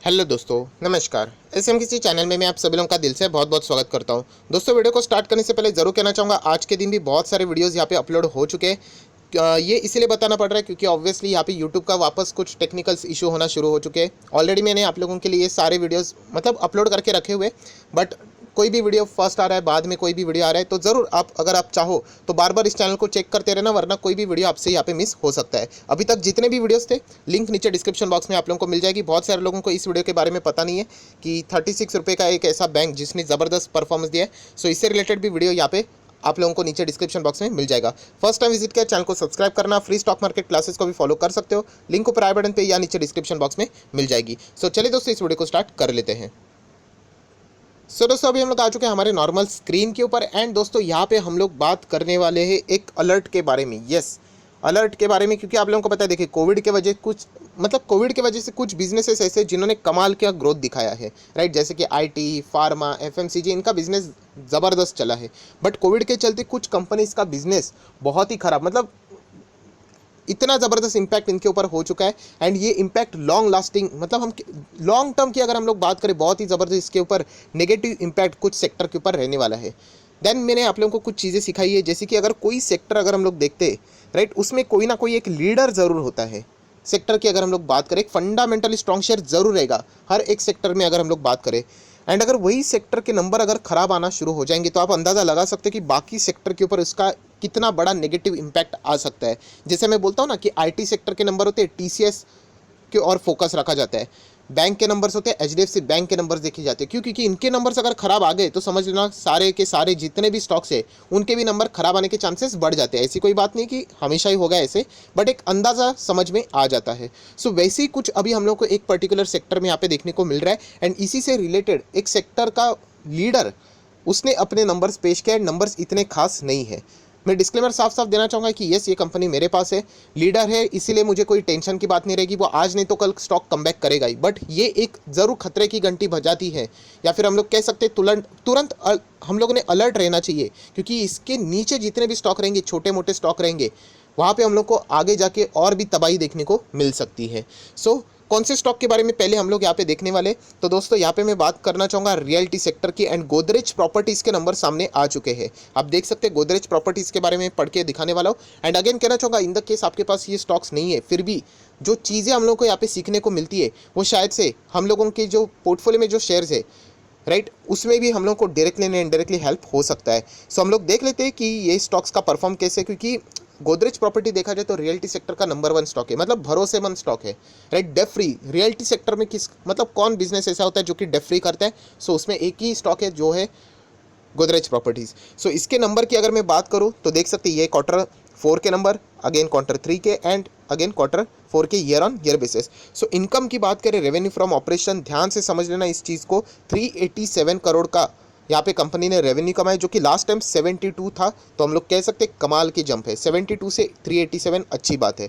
Hello दोस्तों, नमस्कार। SMKC channel में मैं आप सभी लोगों का दिल से बहुत बहुत स्वागत करता हूं। दोस्तों, वीडियो को स्टार्ट करने से पहले ज़रूर कहना चाहूँगा, आज के दिन भी बहुत सारे वीडियोस यहां पे अपलोड हो चुके हैं। ये इसीलिए बताना पड़ रहा है क्योंकि ऑब्वियसली यहाँ पे यूट्यूब का वापस कुछ टेक्निकल्स इशू होना शुरू हो चुके हैं। ऑलरेडी मैंने आप लोगों के लिए ये सारे वीडियोस मतलब अपलोड करके रखे हुए, बट कोई भी वीडियो फर्स्ट आ रहा है, बाद में कोई भी वीडियो आ रहा है, तो ज़रूर आप अगर आप चाहो तो बार बार इस चैनल को चेक करते रहना, वरना कोई भी वीडियो आपसे यहाँ पे मिस हो सकता है। अभी तक जितने भी वीडियोस थे, लिंक नीचे डिस्क्रिप्शन बॉक्स में आप लोगों को मिल जाएगी। बहुत सारे लोगों को इस वीडियो के बारे में पता नहीं है कि 36 रुपये का एक ऐसा बैंक जिसने ज़बरदस्त परफॉर्मेंस दिया है। सो इससे रिलेटेड भी वीडियो यहाँ पे आप लोगों को नीचे डिस्क्रिप्शन बॉक्स में मिल जाएगा। फर्स्ट टाइम विजिट किया, चैनल को सब्सक्राइब करना, फ्री स्टॉक मार्केट क्लासेस को भी फॉलो कर सकते हो। लिंक ऊपर आई बटन पे या नीचे डिस्क्रिप्शन बॉक्स में मिल जाएगी। सो चलिए दोस्तों, इस वीडियो को स्टार्ट कर लेते हैं। दोस्तों, अभी हम लोग आ चुके हैं हमारे नॉर्मल स्क्रीन के ऊपर एंड दोस्तों यहाँ पे हम लोग बात करने वाले हैं एक अलर्ट के बारे में। यस, अलर्ट के बारे में, क्योंकि आप लोगों को पता है, देखिए कोविड के वजह से कुछ बिजनेसेस ऐसे जिन्होंने कमाल का ग्रोथ दिखाया है, राइट। जैसे कि आईटी, फार्मा, एफएमसीजी, इनका बिजनेस ज़बरदस्त चला है। बट कोविड के चलते कुछ कंपनीज का बिजनेस बहुत ही खराब, मतलब इतना ज़बरदस्त इम्पैक्ट इनके ऊपर हो चुका है। एंड ये इम्पैक्ट लॉन्ग लास्टिंग, मतलब हम लॉन्ग टर्म की अगर हम लोग बात करें, बहुत ही ज़बरदस्त इसके ऊपर नेगेटिव इम्पैक्ट कुछ सेक्टर के ऊपर रहने वाला है। देन मैंने आप लोगों को कुछ चीज़ें सिखाई है, जैसे कि अगर कोई सेक्टर अगर हम लोग देखते, राइट, उसमें कोई ना कोई एक लीडर ज़रूर होता है। सेक्टर की अगर हम लोग बात करें, एक फंडामेंटली स्ट्रॉन्ग शेयर ज़रूर रहेगा हर एक सेक्टर में अगर हम लोग बात करें। एंड अगर वही सेक्टर के नंबर अगर ख़राब आना शुरू हो जाएंगे, तो आप अंदाज़ा लगा सकते हैं कि बाकी सेक्टर के ऊपर उसका कितना बड़ा नेगेटिव इम्पैक्ट आ सकता है। जैसे मैं बोलता हूँ ना कि आईटी सेक्टर के नंबर होते हैं, टीसीएस के और फोकस रखा जाता है। बैंक के नंबर्स होते हैं, एचडीएफसी बैंक के नंबर्स देखे जाते हैं। क्यों? क्योंकि इनके नंबर्स अगर खराब आ गए तो समझ लेना सारे के सारे जितने भी स्टॉक्स है उनके भी नंबर खराब आने के चांसेस बढ़ जाते हैं। ऐसी कोई बात नहीं कि हमेशा ही होगा ऐसे, बट एक अंदाज़ा समझ में आ जाता है। सो वैसे ही कुछ अभी हम लोग को एक पर्टिकुलर सेक्टर में यहाँ पे देखने को मिल रहा है। एंड इसी से रिलेटेड एक सेक्टर का लीडर, उसने अपने नंबर्स पेश किया, नंबर्स इतने खास नहीं है। मैं डिस्क्लेमर साफ साफ देना चाहूँगा कि यस, ये कंपनी मेरे पास है, लीडर है, इसीलिए मुझे कोई टेंशन की बात नहीं रहेगी। वो आज नहीं तो कल स्टॉक कमबैक करेगा ही, बट ये एक ज़रूर खतरे की घंटी बजाती है, या फिर हम लोग कह सकते हैं तुरंत हम लोगों ने अलर्ट रहना चाहिए। क्योंकि इसके नीचे जितने भी स्टॉक रहेंगे, छोटे मोटे स्टॉक रहेंगे, वहाँ पे हम लोग को आगे जाके और भी तबाही देखने को मिल सकती है। सो कौन से स्टॉक के बारे में पहले हम लोग यहाँ पे देखने वाले, तो दोस्तों यहाँ पे मैं बात करना चाहूँगा रियल्टी सेक्टर की। एंड गोदरेज प्रॉपर्टीज़ के नंबर सामने आ चुके हैं। आप देख सकते हैं गोदरेज प्रॉपर्टीज़ के बारे में पढ़ के दिखाने वाला हूँ। एंड अगेन कहना चाहूँगा, इन द केस आपके पास ये स्टॉक्स नहीं है, फिर भी जो चीज़ें हम लोग को यहाँ पे सीखने को मिलती है, वो शायद से हम लोगों के जो पोर्टफोलियो में जो शेयर्स है, राइट, उसमें भी हम लोग को डायरेक्टली या इनडायरेक्टली हेल्प हो सकता है। सो हम लोग देख लेते हैं कि ये स्टॉक्स का परफॉर्म कैसे, क्योंकि गोदरेज प्रॉपर्टी देखा जाए तो रियल्टी सेक्टर का नंबर 1 स्टॉक है, मतलब भरोसेमंद स्टॉक है, right. Debt free realty sector में किस मतलब कौन बिजनेस ऐसा होता है जो कि डेट फ्री करता है? सो उसमें एक ही स्टॉक है जो है गोदरेज प्रॉपर्टीज़। सो इसके नंबर की अगर मैं बात करूँ तो देख सकते हैं ये Q4 के नंबर, अगेन Q3 के, एंड अगेन Q4 के year on year basis. So income की बात करें, रेवेन्यू फ्रॉम ऑपरेशन, ध्यान से समझ लेना इस चीज़ को, 387 करोड़ का यहाँ पे कंपनी ने रेवेन्यू कमाया, जो कि लास्ट टाइम 72 था। तो हम लोग कह सकते हैं कमाल की जंप है, 72 से 387 अच्छी बात है।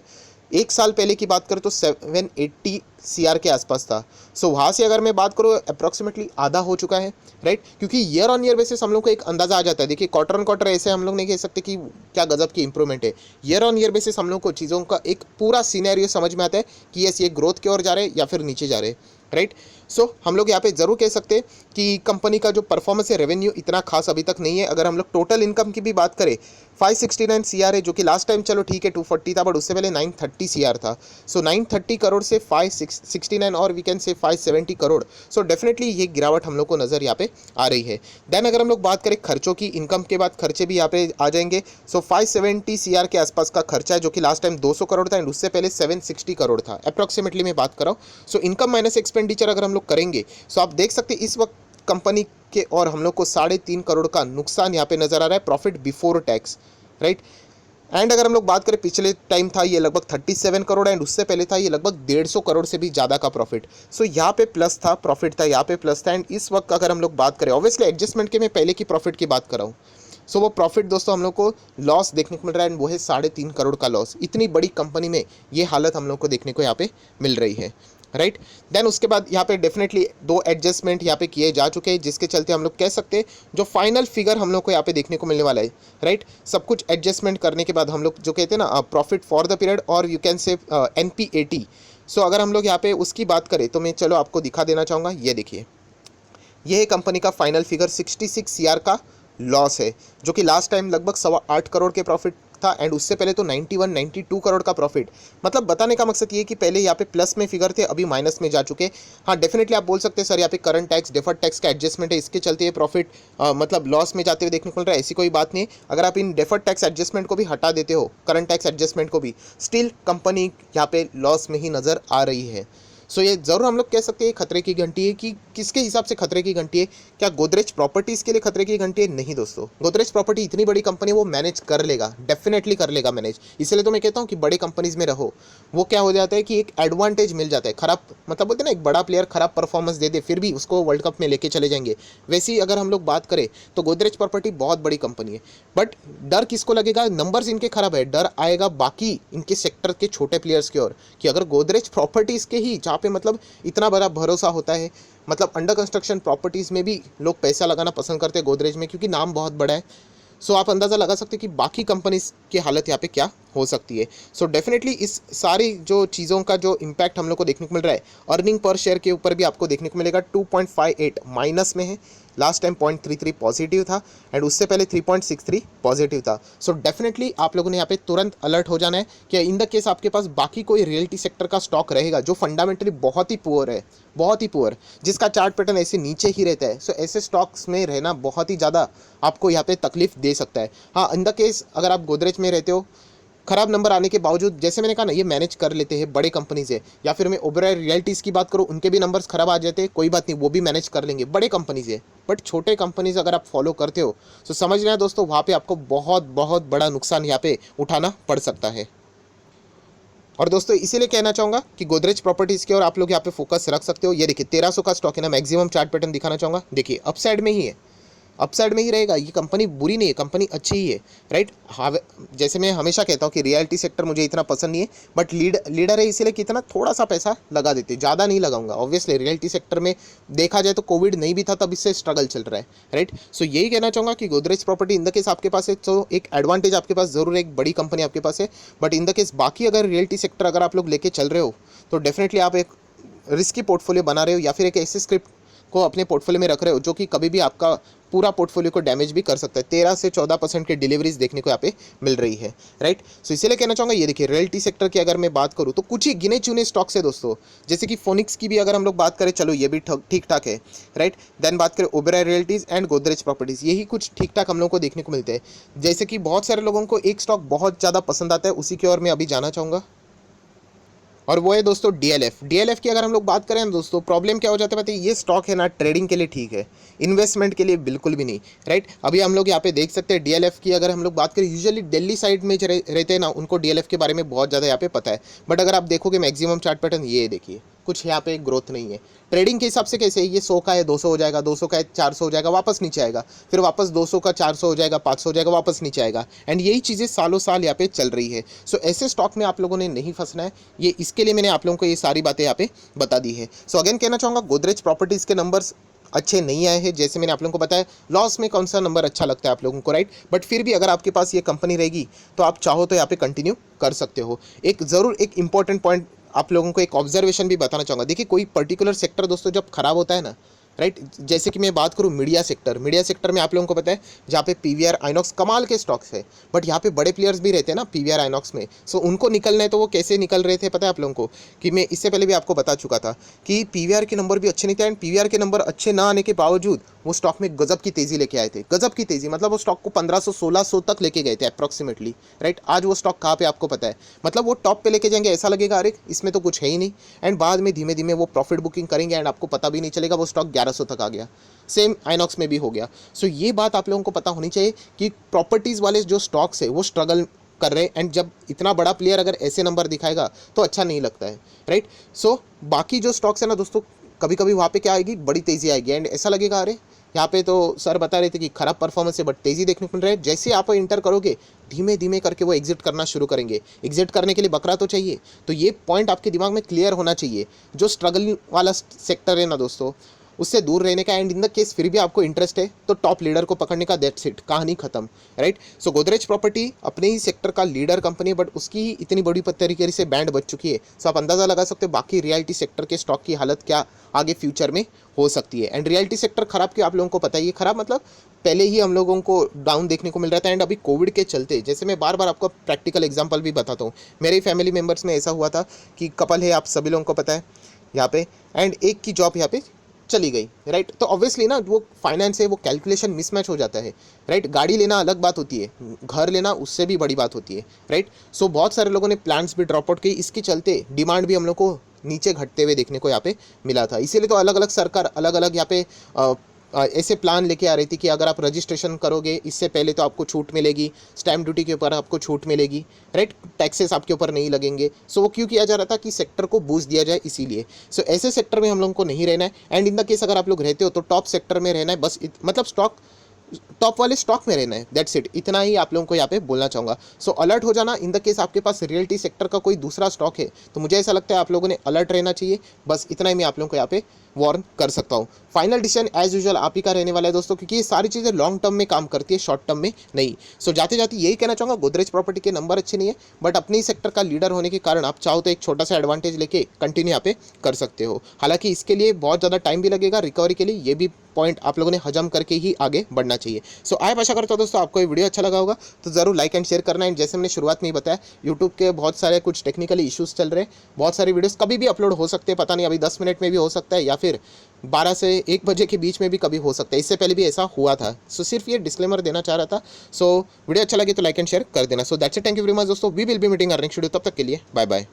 एक साल पहले की बात करें तो 780 CR के आसपास था। सो वहाँ से अगर मैं बात करूँ, अप्रॉक्सीमेटली आधा हो चुका है, राइट। क्योंकि ईयर ऑन ईयर बेसिस हम लोग को एक अंदाज़ा आ जाता है। देखिए क्वार्टर ऑन क्वार्टर ऐसे हम लोग नहीं कह सकते कि क्या गजब की इंप्रूवमेंट है। ईयर ऑन ईयर बेसिस हम लोग को चीज़ों का एक पूरा सीनेरियो समझ में आता है कि यस, ये ग्रोथ की ओर जा रहे हैं या फिर नीचे जा रहे हैं, राइट। सो हम लोग यहाँ पे ज़रूर कह सकते हैं कि कंपनी का जो परफॉर्मेंस है, रेवेन्यू इतना खास अभी तक नहीं है। अगर हम लोग टोटल इनकम की भी बात करें, 569 CR है, जो कि लास्ट टाइम चलो ठीक है 240 था, बट उससे पहले 930 CR था। सो 930 करोड़ से 569 और we can say 570 crore. So definitely ये गिरावट हम लोग को नज़र यहाँ पे आ रही है। देन अगर हम लोग बात करें खर्चों की, इनकम के बाद खर्चे भी यहाँ पे आ जाएंगे। सो 570 CR के आसपास का खर्चा है, जो कि लास्ट टाइम 200 करोड़ था, एंड उससे पहले 760 करोड़ था, अप्रॉक्सीमेटली मैं बात कर रहा हूँ। सो इनकम माइनस एक्सपेंडिचर अगर हम लोग करेंगे, सो आप देख सकते हैं इस वक्त कंपनी के और हम लोग को 3.5 करोड़ का नुकसान यहाँ पे नज़र आ रहा है, profit before tax, right. And अगर हम लोग बात करें, पिछले टाइम था ये लगभग 37 करोड़, एंड उससे पहले था ये लगभग 150 करोड़ से भी ज़्यादा का प्रॉफिट। सो यहाँ पे प्लस था, प्रॉफिट था, यहाँ पे प्लस था। एंड इस वक्त अगर हम लोग बात करें, ऑब्वियसली एडजस्टमेंट के मैं पहले की प्रॉफिट की बात कर रहा हूँ। सो वो प्रॉफिट दोस्तों हम लोग को लॉस देखने को मिल रहा है, एंड वो है 3.5 करोड़ का लॉस। इतनी बड़ी कंपनी में ये हालत हम लोग को देखने को यहाँ पे मिल रही है, राइट। देन उसके बाद यहाँ पे डेफिनेटली 2 एडजस्टमेंट यहाँ पे किए जा चुके हैं, जिसके चलते हम लोग कह सकते हैं जो फाइनल फिगर हम लोग को यहाँ पे देखने को मिलने वाला है, राइट। सब कुछ एडजस्टमेंट करने के बाद हम लोग जो कहते हैं ना प्रॉफिट फॉर द पीरियड, और यू कैन से NPAT, सो अगर हम लोग यहाँ पे उसकी बात करें तो मैं चलो आपको दिखा देना चाहूँगा। ये देखिए, ये है कंपनी का फाइनल फिगर 66 सीआर का लॉस है, जो कि लास्ट टाइम लगभग 8.25 करोड़ के प्रॉफिट था, एंड उससे पहले तो 92 करोड़ का प्रॉफिट। मतलब बताने का मकसद ये है कि पहले यहाँ पे प्लस में फिगर थे, अभी माइनस में जा चुके। हाँ डेफिनेटली आप बोल सकते हैं सर यहाँ पे करंट टैक्स डेफर्ड टैक्स का एडजस्टमेंट है, इसके चलते ये प्रॉफिट मतलब लॉस में जाते हुए देखने को मिल रहा है। ऐसी कोई बात नहीं है। अगर आप इन डेफर्ड टैक्स एडजस्टमेंट को भी हटा देते हो, करंट टैक्स एडजस्टमेंट को भी, स्टिल कंपनी यहाँ पे लॉस में ही नज़र आ रही है। सो ये ज़रूर हम लोग कह सकते हैं खतरे की घंटी है। कि किसके हिसाब से खतरे की घंटी है? क्या गोदरेज प्रॉपर्टीज़ के लिए खतरे की घंटी है? नहीं दोस्तों, गोदरेज प्रॉपर्टी इतनी बड़ी कंपनी है, वो मैनेज कर लेगा, डेफिनेटली कर लेगा मैनेज। इसलिए तो मैं कहता हूँ कि बड़ी कंपनीज़ में रहो। वो क्या हो जाता है कि एक एडवांटेज मिल जाता है। खराब मतलब बोलते हैं ना, एक बड़ा प्लेयर खराब परफॉर्मेंस दे दे फिर भी उसको वर्ल्ड कप में लेके चले जाएंगे। वैसे ही अगर हम लोग बात करें तो गोदरेज प्रॉपर्टी बहुत बड़ी कंपनी है, बट डर किसको लगेगा? नंबर्स इनके खराब है, डर आएगा बाकी इनके सेक्टर के छोटे प्लेयर्स की ओर, कि अगर गोदरेज प्रॉपर्टीज़ के ही जहाँ पे मतलब इतना बड़ा भरोसा होता है, मतलब अंडर कंस्ट्रक्शन प्रॉपर्टीज़ में भी लोग पैसा लगाना पसंद करते हैं गोदरेज में, क्योंकि नाम बहुत बड़ा है। सो आप अंदाज़ा लगा सकते हैं कि बाकी कंपनीज की हालत यहाँ पे क्या हो सकती है। सो डेफिनेटली इस सारी जो चीज़ों का जो इम्पैक्ट हम लोग को देखने को मिल रहा है, अर्निंग पर शेयर के ऊपर भी आपको देखने को मिलेगा। 2.58 माइनस में है, लास्ट टाइम 0.33 पॉजिटिव था, एंड उससे पहले 3.63 पॉजिटिव था। सो डेफिनेटली आप लोगों ने यहाँ पे तुरंत अलर्ट हो जाना है कि इन द केस आपके पास बाकी कोई रियलिटी सेक्टर का स्टॉक रहेगा जो फंडामेंटली बहुत ही पुअर है, बहुत ही पुअर, जिसका चार्ट पैटर्न ऐसे नीचे ही रहता है। सो ऐसे स्टॉक्स में रहना बहुत ही ज़्यादा आपको यहाँ पे तकलीफ दे सकता है। हाँ, इन द केस अगर आप गोदरेज में रहते हो, खराब नंबर आने के बावजूद, जैसे मैंने कहा ना, ये मैनेज कर लेते हैं बड़े कंपनीज है। या फिर मैं ओबेरॉय रियल्टीज़ की बात करूँ, उनके भी नंबर्स खराब आ जाते हैं, कोई बात नहीं, वो भी मैनेज कर लेंगे, बड़े कंपनीज है। बट छोटे कंपनीज अगर आप फॉलो करते हो तो समझ रहे हैं दोस्तों, वहाँ पे आपको बहुत बहुत बड़ा नुकसान यहाँ पे उठाना पड़ सकता है। और दोस्तों इसीलिए कहना चाहूँगा कि गोदरेज प्रॉपर्टीज़ की और आप लोग यहाँ पे फोकस रख सकते हो। ये देखिए 1300 का स्टॉक है ना, मैक्सिमम चार्ट पैटर्न दिखाना चाहूँगा। देखिए अपसाइड में ही है, अपसाइड में ही रहेगा। ये कंपनी बुरी नहीं है, कंपनी अच्छी ही है, राइट। हाँ, जैसे मैं हमेशा कहता हूँ कि रियलिटी सेक्टर मुझे इतना पसंद नहीं है, बट लीडर है, इसीलिए कितना थोड़ा सा पैसा लगा देते, ज़्यादा नहीं लगाऊंगा। ऑब्वियसली रियलिटी सेक्टर में देखा जाए तो कोविड नहीं भी था तब इससे स्ट्रगल चल रहा है, राइट। सो यही कहना चाहूँगा कि Godrej property in the case आपके पास है तो एक एडवांटेज आपके पास ज़रूर है, एक बड़ी कंपनी आपके पास है। बट इन द केस बाकी अगर रियलिटी सेक्टर अगर आप लोग लेके चल रहे हो तो डेफिनेटली आप एक रिस्की पोर्टफोलियो बना रहे हो, या फिर एक ऐसे स्क्रिप्ट को अपने पोर्टफोलियो में रख रहे हो जो कि कभी भी आपका पूरा पोर्टफोलियो को डैमेज भी कर सकता है। 13 से 14% की डिलीवरीज देखने को यहाँ पे मिल रही है, राइट। सो इसीलिए कहना चाहूँगा, ये देखिए रियलिटी सेक्टर की अगर मैं बात करूँ तो कुछ ही गिने चुने स्टॉक्स है दोस्तों, जैसे कि फोनिक्स की भी अगर हम लोग बात करें, चलो ये भी ठीक ठाक है, राइट। देन बात करें ओबेरॉय रियल्टीज़ एंड गोदरेज प्रॉपर्टीज़, यही कुछ ठीक ठाक हम लोग को देखने को मिलते हैं। जैसे कि बहुत सारे लोगों को एक स्टॉक बहुत ज़्यादा पसंद आता है, उसी की ओर मैं अभी जाना चाहूँगा, और वो है दोस्तों डीएलएफ। डीएलएफ की अगर हम लोग बात करें ना दोस्तों, प्रॉब्लम क्या हो जाता है पता है, ये स्टॉक है ना ट्रेडिंग के लिए ठीक है, इन्वेस्टमेंट के लिए बिल्कुल भी नहीं, राइट। अभी हम लोग यहाँ पे देख सकते हैं डीएलएफ की अगर हम लोग बात करें, यूजुअली दिल्ली साइड में जो रहते हैं ना, उनको डीएलएफ के बारे में बहुत ज़्यादा यहाँ पे पता है। बट अगर आप देखोगे मैक्सिमम चार्ट पैटर्न, ये देखिए कुछ यहाँ पे ग्रोथ नहीं है। ट्रेडिंग के हिसाब से कैसे, ये 100 का है 200 हो जाएगा, 200 का है 400 हो जाएगा, वापस नीचे आएगा, फिर वापस 200 का 400 हो जाएगा, 500 हो जाएगा, वापस नीचे आएगा, एंड यही चीज़ें सालों साल यहाँ पे चल रही है। सो ऐसे स्टॉक में आप लोगों ने नहीं फंसना है, ये इसके लिए मैंने आप लोगों को ये सारी बातें यहाँ पे बता दी है। सो अगेन कहना चाहूँगा, गोदरेज प्रॉपर्टीज़ के नंबर्स अच्छे नहीं आए हैं, जैसे मैंने आप लोगों को बताया। लॉस में कौन सा नंबर अच्छा लगता है आप लोगों को, राइट। बट फिर भी अगर आपके पास ये कंपनी रहेगी तो आप चाहो तो यहाँ पे कंटिन्यू कर सकते हो। एक ज़रूर एक इंपॉर्टेंट पॉइंट आप लोगों को एक ऑब्जर्वेशन भी बताना चाहूँगा। देखिए कोई पर्टिकुलर सेक्टर दोस्तों जब खराब होता है ना, राइट, जैसे कि मैं बात करूँ मीडिया सेक्टर में आप लोगों को पता है जहाँ पे पीवीआर आइनॉक्स कमाल के स्टॉक्स है, बट यहाँ पे बड़े प्लेयर्स भी रहते हैं ना पीवीआर आइनॉक्स में। सो उनको निकलना है तो वो कैसे निकल रहे थे पता है आप लोगों को, कि मैं इससे पहले भी आपको बता चुका था कि पीवीआर के नंबर भी अच्छे नहीं थे, एंड पीवीआर के नंबर अच्छे ना आने के बावजूद वो स्टॉक में गजब की तेज़ी लेके आए थे, गजब की तेज़ी, मतलब वो स्टॉक को 1500-1600 तक लेके गए थे अप्रॉक्सीमेटली, राइट। आज वो स्टॉक कहाँ पे आपको पता है, मतलब वो टॉप पे लेके जाएंगे, ऐसा लगेगा अरे इसमें तो कुछ है ही नहीं, एंड बाद में धीमे धीमे वो प्रॉफिट बुकिंग करेंगे एंड आपको पता भी नहीं चलेगा वो स्टॉक 1100 तक आ गया। सेम आइनॉक्स में भी हो गया। सो ये बात आप लोगों को पता होनी चाहिए कि प्रॉपर्टीज़ वाले जो स्टॉक्स है वो स्ट्रगल कर रहे हैं, एंड जब इतना बड़ा प्लेयर अगर ऐसे नंबर दिखाएगा तो अच्छा नहीं लगता है, राइट। सो बाकी जो स्टॉक्स है ना दोस्तों, कभी कभी वहाँ पे क्या आएगी, बड़ी तेज़ी आएगी, एंड ऐसा लगेगा अरे यहाँ पे तो सर बता रहे थे कि खराब परफॉर्मेंस है, बट तेज़ी देखने को मिल रहा है। जैसे आप इंटर करोगे धीमे धीमे करके वो एग्जिट करना शुरू करेंगे। एग्जिट करने के लिए बकरा तो चाहिए, तो ये पॉइंट आपके दिमाग में क्लियर होना चाहिए। जो स्ट्रगल वाला सेक्टर है ना दोस्तों, उससे दूर रहने का। एंड इन द केस फिर भी आपको इंटरेस्ट है तो टॉप लीडर को पकड़ने का, दैट्स इट, कहानी खत्म, राइट। सो गोदरेज प्रॉपर्टी अपने ही सेक्टर का लीडर कंपनी है, बट उसकी ही इतनी बड़ी तरीके से बैंड बच चुकी है। सो आप अंदाज़ा लगा सकते हो बाकी रियलिटी सेक्टर के स्टॉक की हालत क्या आगे फ्यूचर में हो सकती है। एंड रियलिटी सेक्टर खराब क्यों, आप लोगों को पता ही है। खराब मतलब पहले ही हम लोगों को डाउन देखने को मिल रहा था, एंड अभी कोविड के चलते, जैसे मैं बार बार आपको प्रैक्टिकल एग्जांपल भी बताता हूँ, मेरे फैमिली मेम्बर्स में ऐसा हुआ था कि कपल है, आप सभी लोगों को पता है यहाँ पे, एंड एक की जॉब यहाँ पे चली गई, राइट। तो ऑब्वियसली ना वो फाइनेंस है, वो कैलकुलेशन मिसमैच हो जाता है, राइट। गाड़ी लेना अलग बात होती है, घर लेना उससे भी बड़ी बात होती है, राइट। सो बहुत सारे लोगों ने प्लान्स भी ड्रॉप आउट किए, इसके चलते डिमांड भी हम लोग को नीचे घटते हुए देखने को यहाँ पे मिला था। इसीलिए तो अलग अलग सरकार अलग अलग यहाँ पे ऐसे प्लान लेके आ रही थी कि अगर आप रजिस्ट्रेशन करोगे इससे पहले तो आपको छूट मिलेगी, स्टैम्प ड्यूटी के ऊपर आपको छूट मिलेगी, राइट, टैक्सेस आपके ऊपर नहीं लगेंगे। सो वो क्यों किया जा रहा था कि सेक्टर को बूस्ट दिया जाए, इसीलिए। सो ऐसे सेक्टर में हम लोगों को नहीं रहना है। एंड इन द केस अगर आप लोग रहते हो तो टॉप सेक्टर में रहना है, बस मतलब स्टॉक टॉप वाले स्टॉक में रहना है, दैट्स इट। इतना ही आप लोगों को यहाँ पे बोलना चाहूँगा। सो अलर्ट हो जाना इन द केस आपके पास रियलिटी सेक्टर का कोई दूसरा स्टॉक है, तो मुझे ऐसा लगता है आप लोगों ने अलर्ट रहना चाहिए। बस इतना ही मैं आप लोगों को यहाँ पे वार्न कर सकता हूँ। फाइनल डिसीजन एज यूजुअल आप ही का रहने वाला है दोस्तों, क्योंकि ये सारी चीज़ें लॉन्ग टर्म में काम करती है, शॉर्ट टर्म में नहीं। सो जाते जाते यही कहना चाहूँगा, गोदरेज प्रॉपर्टी के नंबर अच्छे नहीं है, बट अपने ही सेक्टर का लीडर होने के कारण आप चाहो तो एक छोटा सा एडवांटेज लेके कंटिन्यू यहाँ पे कर सकते हो। हालांकि इसके लिए बहुत ज़्यादा टाइम भी लगेगा रिकवरी के लिए, ये भी पॉइंट आप लोगों ने हजम करके ही आगे बढ़ना चाहिए। सो आई आशा करता हूँ दोस्तों आपको ये वीडियो अच्छा लगा होगा, तो ज़रूर लाइक एंड शेयर करना। एंड जैसे मैंने शुरुआत में ही बताया, यूट्यूब के बहुत सारे कुछ टेक्निकली इश्यूज़ चल रहे हैं, बहुत सारी वीडियोस कभी भी अपलोड हो सकते हैं, पता नहीं अभी 10 मिनट में भी हो सकता है या फिर 12 से 1 बजे के बीच में भी कभी हो सकता है, इससे पहले भी ऐसा हुआ था। सो सिर्फ ये डिस्क्लेमर देना चाह रहा था। सो वीडियो अच्छा लगे तो लाइक एंड शेयर कर देना। So that's it, thank you very much दोस्तों, we will be meeting earning schedule, तब तक के लिए बाय बाय।